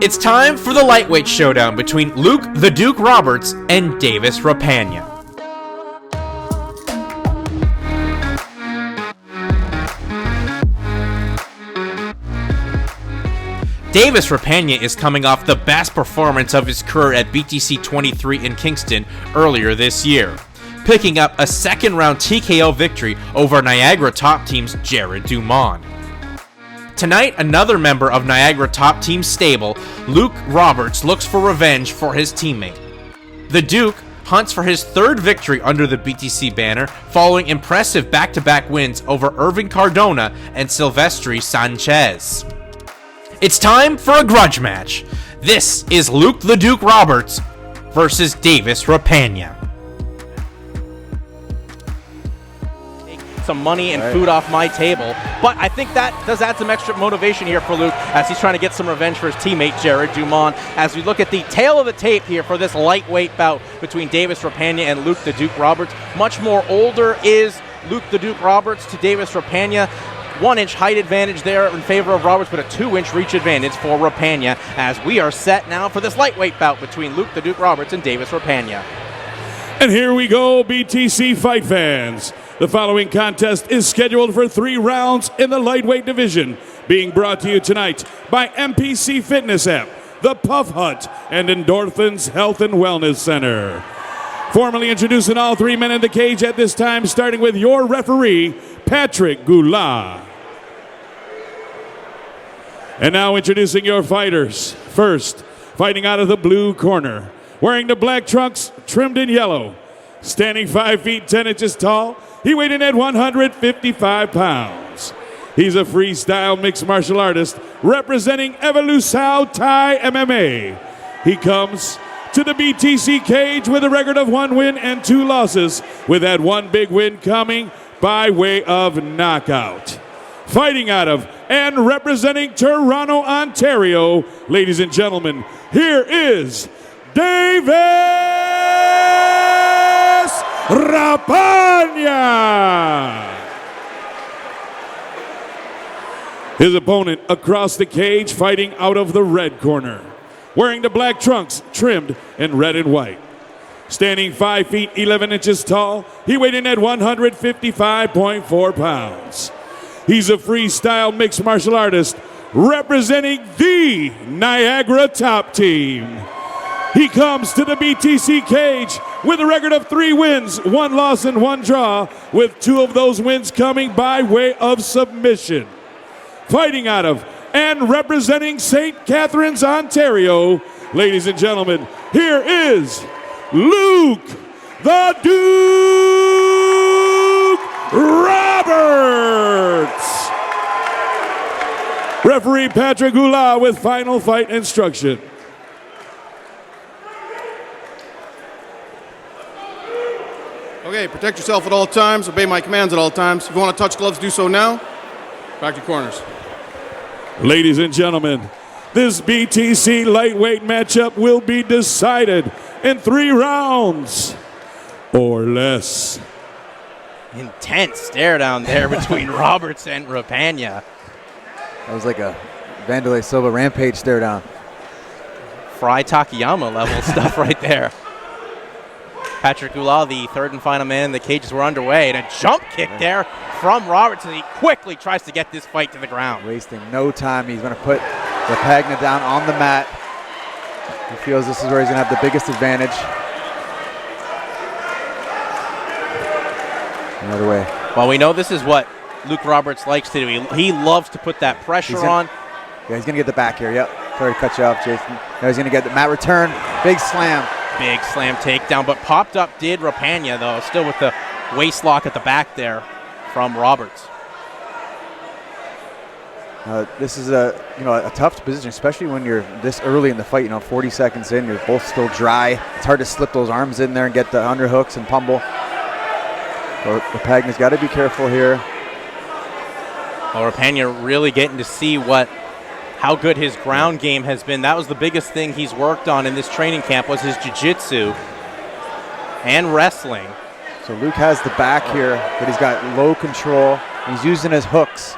It's time for the lightweight showdown between Luke the Duke Roberts and Davis Rapagna. Davis Rapagna is coming off the best performance of his career at BTC 23 in Kingston earlier this year, picking up a second-round TKO victory over Niagara Top Team's Jared Dumont. Tonight, another member of Niagara Top Team's stable, Luke Roberts, looks for revenge for his teammate. The Duke hunts for his third victory under the BTC banner, following impressive back-to-back wins over Irving Cardona and Silvestri Sanchez. It's time for a grudge match. This is Luke the Duke Roberts versus Davis Rapagna. Some money and food off my table, but I think that does add some extra motivation here for Luke as he's trying to get some revenge for his teammate Jared Dumont. As we look at the tail of the tape here for this lightweight bout between Davis Rapagna and Luke the Duke Roberts, much more older is Luke the Duke Roberts to Davis Rapagna. 1-inch height advantage there in favor of Roberts, but a 2-inch reach advantage for Rapagna, as we are set now for this lightweight bout between Luke the Duke Roberts and Davis Rapagna. And here we go, BTC fight fans. The following contest is scheduled for 3 rounds in the lightweight division, being brought to you tonight by MPC Fitness App, The Puff Hut, and Endorphins Health and Wellness Center. Formally introducing all 3 men in the cage at this time, starting with your referee, Patrick Goulart. And now introducing your fighters. First, fighting out of the blue corner, wearing the black trunks trimmed in yellow, standing 5 feet 10 inches tall, he weighed in at 155 pounds. He's a freestyle mixed martial artist representing Evolução Thai MMA. He comes to the BTC cage with a record of 1 win and 2 losses, with that 1 big win coming by way of knockout. Fighting out of and representing Toronto, Ontario, ladies and gentlemen, here is Davis Rapagna. His opponent across the cage, fighting out of the red corner, wearing the black trunks trimmed in red and white. Standing 5 feet 11 inches tall, he weighed in at 155.4 pounds. He's a freestyle mixed martial artist representing the Niagara Top Team. He comes to the BTC cage with a record of 3 wins, 1 loss, and 1 draw, with 2 of those wins coming by way of submission. Fighting out of and representing St. Catharines, Ontario, ladies and gentlemen, here is Luke the Duke Roberts. Referee Patrick Goulart with final fight instruction. Okay, protect yourself at all times, obey my commands at all times. If you want to touch gloves, do so now. Back to corners. Ladies and gentlemen, this BTC lightweight matchup will be decided in 3 rounds or less. Intense stare down there between Roberts and Rapagna. That was like a Vanderlei Silva rampage stare down. Fry Takayama level stuff right there. Patrick Goulart, the 3rd and final man in the cages, were underway, and a jump kick there from Roberts, and he quickly tries to get this fight to the ground. Wasting no time. He's going to put Rapagna down on the mat. He feels this is where he's going to have the biggest advantage. Another way. Well, we know this is what Luke Roberts likes to do. He loves to put that pressure on. Yeah, he's going to get the back here. Yep. Sorry to cut you off, Jason. Now he's going to get the mat return. Big slam. Big slam takedown, but popped up did Rapagna, though, still with the waist lock at the back there from Roberts. This is a tough position, especially when you're this early in the fight. 40 seconds in, you're both still dry. It's hard to slip those arms in there and get the underhooks and pummel. So Rapagna's got to be careful here. Well, Rapagna really getting to see how good his ground game has been. That was the biggest thing he's worked on in this training camp, was his jiu-jitsu and wrestling. So Luke has the back here, but he's got low control. He's using his hooks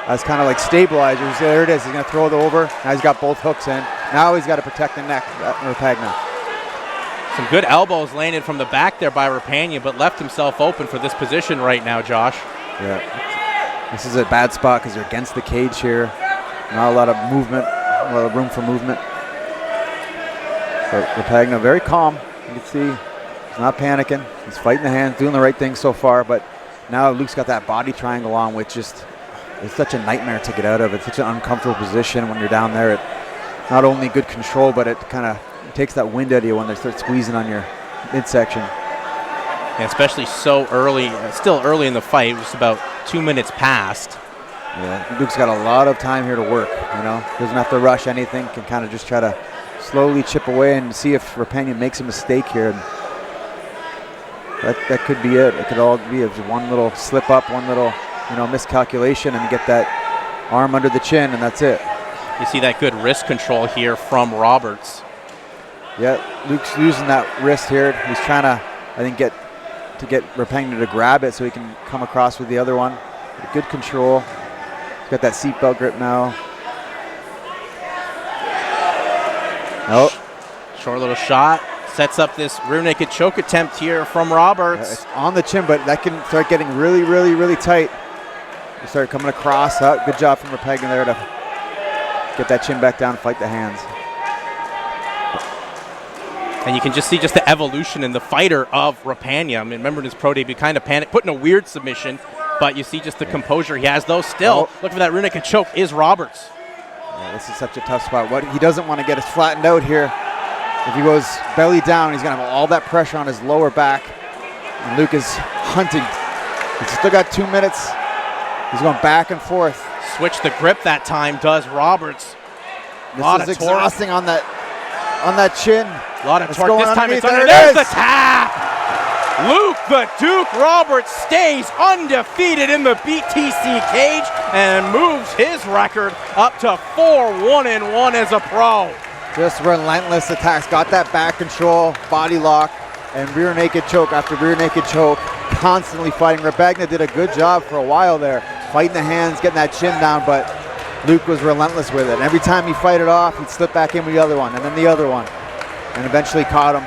as kind of like stabilizers. There it is. He's going to throw it over. Now he's got both hooks in. Now he's got to protect the neck, Rapagna. Some good elbows landed from the back there by Rapagna, but left himself open for this position right now, Josh. Yeah. This is a bad spot because they're against the cage here. Not a lot of movement, a lot of room for movement. But Rapagna very calm. You can see he's not panicking. He's fighting the hands, doing the right thing so far. But now Luke's got that body triangle on, which just it's such a nightmare to get out of. It's such an uncomfortable position when you're down there. It not only good control, but it kind of takes that wind out of you when they start squeezing on your midsection. Yeah, especially so early, still early in the fight, just about 2 minutes past. Yeah, Luke's got a lot of time here to work, you know. Doesn't have to rush anything, can kind of just try to slowly chip away and see if Rapagna makes a mistake here. And that could be it. It could all be one little slip up, one little, you know, miscalculation, and get that arm under the chin, and that's it. You see that good wrist control here from Roberts. Yeah, Luke's using that wrist here. He's trying to, I think, get Rapagna to grab it so he can come across with the other one. Good control. He's got that seatbelt grip now. Nope. Short little shot. Sets up this rear naked choke attempt here from Roberts. It's on the chin, but that can start getting really, really, really tight. You start coming across. Good job from Rapagna there to get that chin back down, fight the hands. And you can just see just the evolution in the fighter of Rapagna. I mean, remember in his pro debut, kind of panicked, put in a weird submission, but you see just the composure he has, though. Still, look for that rear naked choke is Roberts. Yeah, this is such a tough spot. What he doesn't want to get is flattened out here. If he goes belly down, he's going to have all that pressure on his lower back. And Luke is hunting. He's still got 2 minutes. He's going back and forth. Switch the grip that time, does Roberts. This is exhausting on that chin. A lot of torque. This time it's under. There's the tap. Luke the Duke Roberts stays undefeated in the BTC cage and moves his record up to 4-1-1 as a pro. Just relentless attacks. Got that back control, body lock, and rear naked choke after rear naked choke. Constantly fighting. Rapagna did a good job for a while there, fighting the hands, getting that chin down, but Luke was relentless with it. And every time he fight it off, he'd slip back in with the other one, and then the other one, and eventually caught him.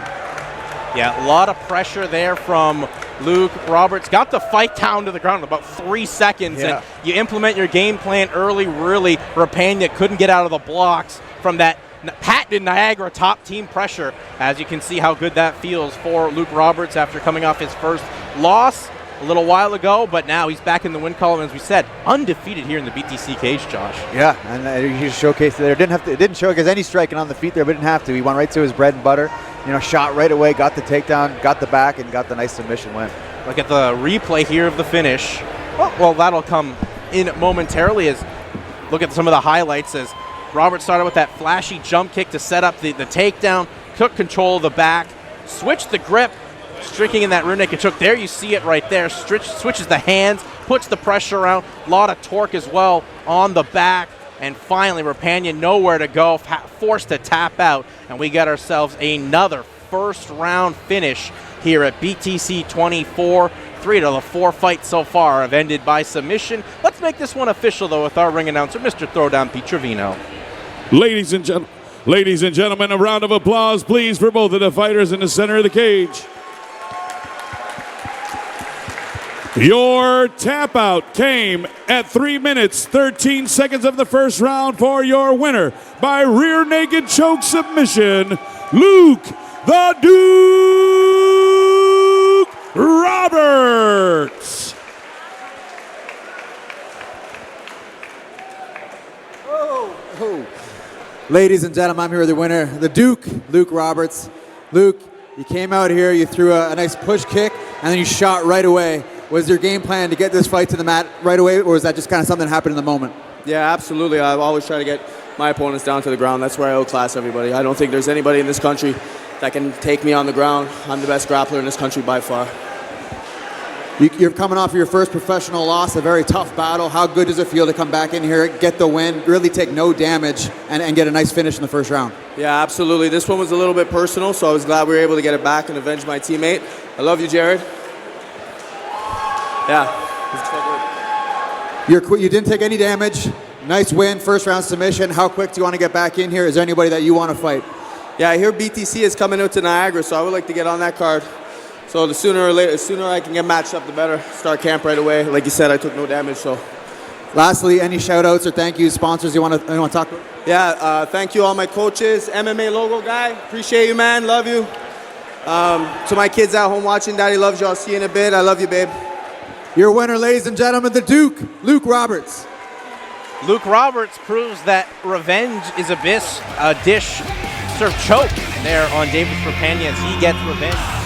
Yeah, a lot of pressure there from Luke Roberts. Got the fight down to the ground in about 3 seconds, and you implement your game plan early. Really, Rapagna couldn't get out of the blocks from that patented Niagara top team pressure. As you can see how good that feels for Luke Roberts after coming off his first loss a little while ago, but now he's back in the win column, as we said, undefeated here in the BTC cage, Josh. Yeah, and he showcased it there. It didn't show because any striking on the feet there, but didn't have to. He went right to his bread and butter, you know, shot right away, got the takedown, got the back, and got the nice submission win. Look at the replay here of the finish. Well, that'll come in momentarily. As look at some of the highlights as Roberts started with that flashy jump kick to set up the takedown, took control of the back, switched the grip, striking in that rear naked choke. There you see it right there. Switches the hands, puts the pressure around. A lot of torque as well on the back. And finally, Rapagna nowhere to go, forced to tap out. And we got ourselves another first round finish here at BTC 24. 3 out of the 4 fights so far have ended by submission. Let's make this one official, though, with our ring announcer, Mr. Throwdown Pete Trevino. Ladies and gentlemen, a round of applause, please, for both of the fighters in the center of the cage. Your tap out came at 3 minutes, 13 seconds of the first round for your winner by rear naked choke submission, Luke the Duke Roberts. Ladies and gentlemen, I'm here with the winner, the Duke, Luke Roberts. Luke, you came out here, you threw a nice push kick, and then you shot right away. Was your game plan to get this fight to the mat right away, or was that just kind of something that happened in the moment? Yeah, absolutely. I've always tried to get my opponents down to the ground. That's where I outclass everybody. I don't think there's anybody in this country that can take me on the ground. I'm the best grappler in this country by far. You're coming off your first professional loss, a very tough battle. How good does it feel to come back in here, get the win, really take no damage, and get a nice finish in the first round? Yeah, absolutely. This one was a little bit personal, so I was glad we were able to get it back and avenge my teammate. I love you, Jared. Yeah. You didn't take any damage. Nice win, first round submission. How quick do you want to get back in here? Is there anybody that you want to fight? Yeah, I hear BTC is coming out to Niagara, so I would like to get on that card. So the sooner I can get matched up, the better. Start camp right away. Like you said, I took no damage, so. Lastly, any shout outs or thank you, sponsors you want to talk about? Yeah, thank you all my coaches. MMA logo guy, appreciate you, man, love you. To my kids at home watching, Daddy loves you, I'll see you in a bit. I love you, babe. Your winner, ladies and gentlemen, the Duke, Luke Roberts. Luke Roberts proves that revenge is a dish served choke there on Davis Rapagna as he gets revenge.